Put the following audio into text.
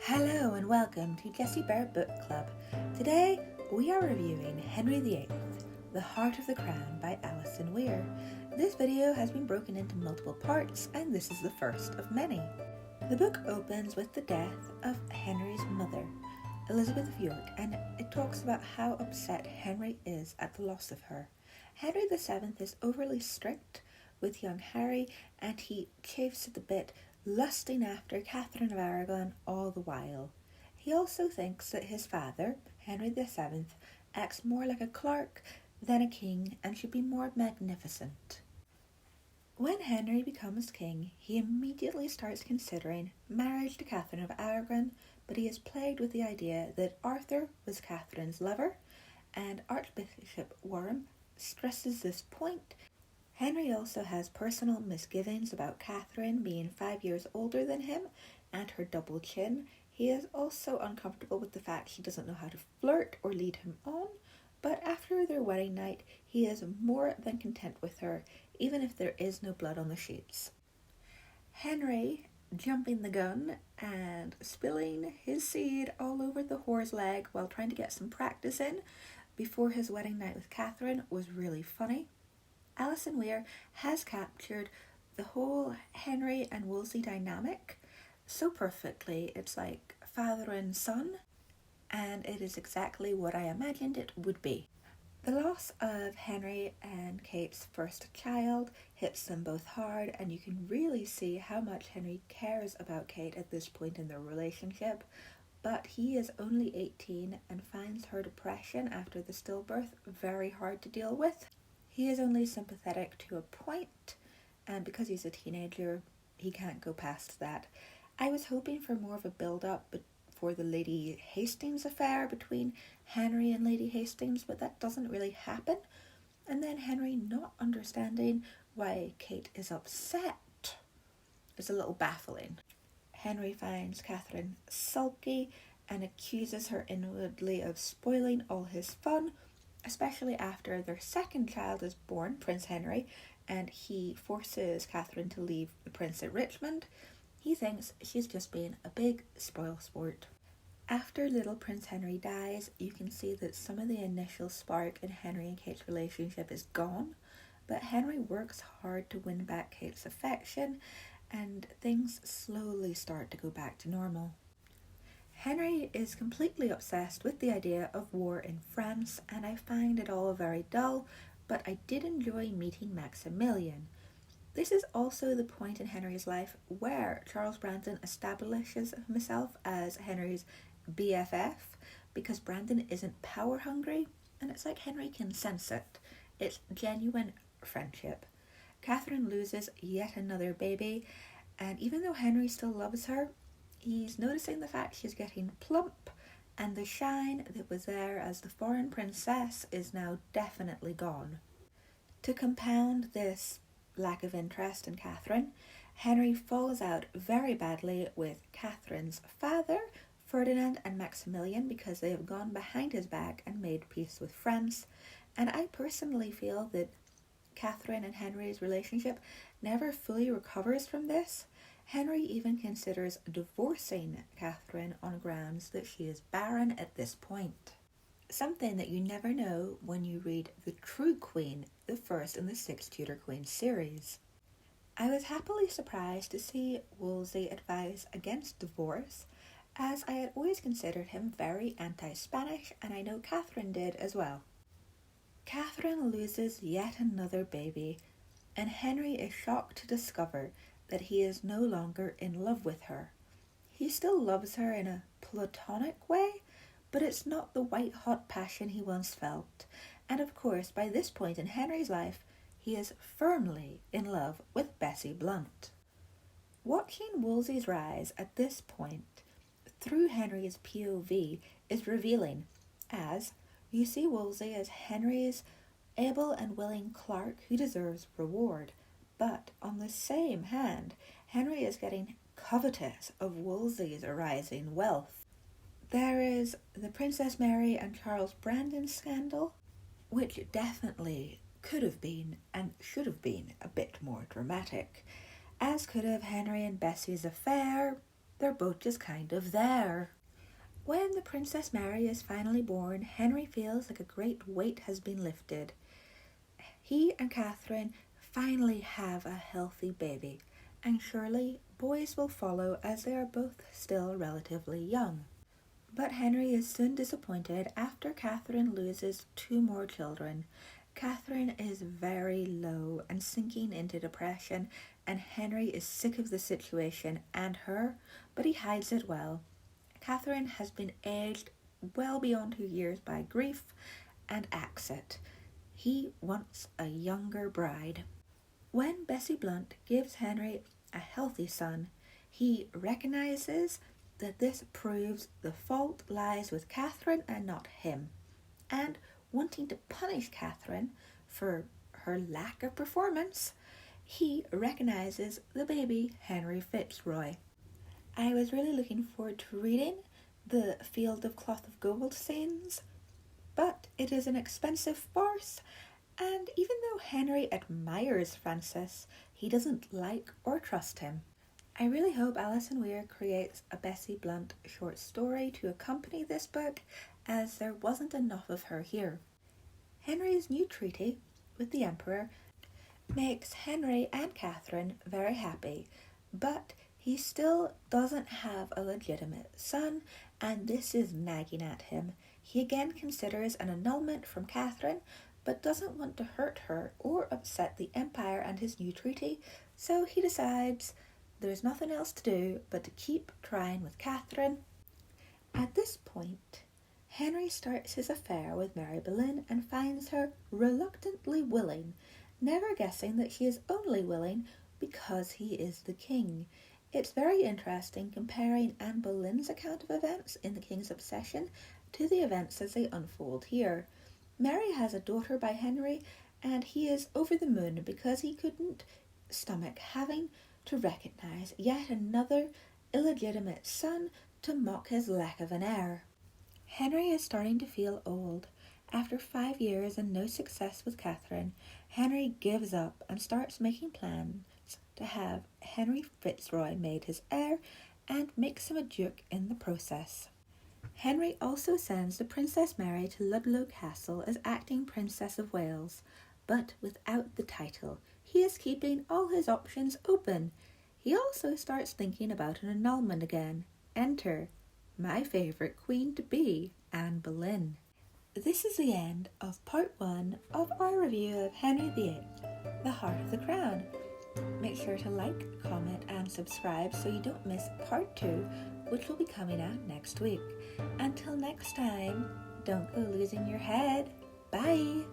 Hello and welcome to Jessie Book Club. Today we are reviewing Henry VIII, The Heart of the Crown by Alison Weir. This video has been broken into multiple parts and this is the first of many. The book opens with the death of Henry's mother, Elizabeth of York, and it talks about how upset Henry is at the loss of her. Henry VII is overly strict with young Harry and he chafes at the bit, lusting after Catherine of Aragon all the while. He also thinks that his father, Henry VII, acts more like a clerk than a king and should be more magnificent. When Henry becomes king, he immediately starts considering marriage to Catherine of Aragon, but he is plagued with the idea that Arthur was Catherine's lover, and Archbishop Warham stresses this point. Henry also has personal misgivings about Catherine being 5 years older than him and her double chin. He is also uncomfortable with the fact she doesn't know how to flirt or lead him on, but after their wedding night, he is more than content with her, even if there is no blood on the sheets. Henry, jumping the gun and spilling his seed all over the whore's leg while trying to get some practice in before his wedding night with Catherine, was really funny. Alison Weir has captured the whole Henry and Wolsey dynamic so perfectly. It's like father and son, and it is exactly what I imagined it would be. The loss of Henry and Kate's first child hits them both hard, and you can really see how much Henry cares about Kate at this point in their relationship, but he is only 18 and finds her depression after the stillbirth very hard to deal with. He is only sympathetic to a point, and because he's a teenager, he can't go past that. I was hoping for more of a build-up for the Lady Hastings affair between Henry and Lady Hastings, but that doesn't really happen. And then Henry not understanding why Kate is upset is a little baffling. Henry finds Catherine sulky and accuses her inwardly of spoiling all his fun, especially after their second child is born, Prince Henry, and he forces Catherine to leave the prince at Richmond. He thinks she's just being a big spoil sport. After little Prince Henry dies, you can see that some of the initial spark in Henry and Kate's relationship is gone, but Henry works hard to win back Kate's affection, and things slowly start to go back to normal. Henry is completely obsessed with the idea of war in France, and I find it all very dull, but I did enjoy meeting Maximilian. This is also the point in Henry's life where Charles Brandon establishes himself as Henry's BFF, because Brandon isn't power hungry, and it's like Henry can sense it. It's genuine friendship. Catherine loses yet another baby, and even though Henry still loves her, he's noticing the fact she's getting plump, and the shine that was there as the foreign princess is now definitely gone. To compound this lack of interest in Catherine, Henry falls out very badly with Catherine's father, Ferdinand and Maximilian, because they have gone behind his back and made peace with France, and I personally feel that Catherine and Henry's relationship never fully recovers from this. Henry even considers divorcing Catherine on grounds that she is barren at this point. Something that you never know when you read The True Queen, the first in the 6 Tudor Queen series. I was happily surprised to see Wolsey advise against divorce, as I had always considered him very anti-Spanish, and I know Catherine did as well. Catherine loses yet another baby, and Henry is shocked to discover that he is no longer in love with her. He still loves her in a platonic way, but it's not the white-hot passion he once felt. And of course, by this point in Henry's life, he is firmly in love with Bessie Blunt. Watching Wolsey's rise at this point through Henry's POV is revealing, as you see Wolsey as Henry's able and willing clerk who deserves reward. But on the same hand, Henry is getting covetous of Wolsey's arising wealth. There is the Princess Mary and Charles Brandon scandal, which definitely could have been and should have been a bit more dramatic, as could have Henry and Bessie's affair, They're both just kind of there. When the Princess Mary is finally born, Henry feels like a great weight has been lifted. He and Catherine finally have a healthy baby, and surely boys will follow as they are both still relatively young. But Henry is soon disappointed after Catherine loses 2 more children. Catherine is very low and sinking into depression, and Henry is sick of the situation and her, but he hides it well. Catherine has been aged well beyond her years by grief and acts it. He wants a younger bride. When Bessie Blunt gives Henry a healthy son, he recognises that this proves the fault lies with Catherine and not him, and wanting to punish Catherine for her lack of performance, he recognises the baby Henry Fitzroy. I was really looking forward to reading the Field of Cloth of Gold scenes, but it is an expensive farce, and even though Henry admires Francis, he doesn't like or trust him. I really hope Alison Weir creates a Bessie Blunt short story to accompany this book, as there wasn't enough of her here. Henry's new treaty with the Emperor makes Henry and Catherine very happy, but he still doesn't have a legitimate son, and this is nagging at him. He again considers an annulment from Catherine, but doesn't want to hurt her or upset the Empire and his new treaty, so he decides there's nothing else to do but to keep trying with Catherine. At this point, Henry starts his affair with Mary Boleyn and finds her reluctantly willing, never guessing that she is only willing because he is the king. It's very interesting comparing Anne Boleyn's account of events in The King's Obsession to the events as they unfold here. Mary has a daughter by Henry, and he is over the moon because he couldn't stomach having to recognise yet another illegitimate son to mock his lack of an heir. Henry is starting to feel old. After 5 years and no success with Catherine, Henry gives up and starts making plans to have Henry Fitzroy made his heir and makes him a duke in the process. Henry also sends the Princess Mary to Ludlow Castle as acting Princess of Wales, but without the title. He is keeping all his options open. He also starts thinking about an annulment again. Enter my favourite queen-to-be, Anne Boleyn. This is the end of part 1 of our review of Henry VIII, the Heart of the Crown. Make sure to like, comment and subscribe so you don't miss part 2, which will be coming out next week. Until next time, don't go losing your head. Bye!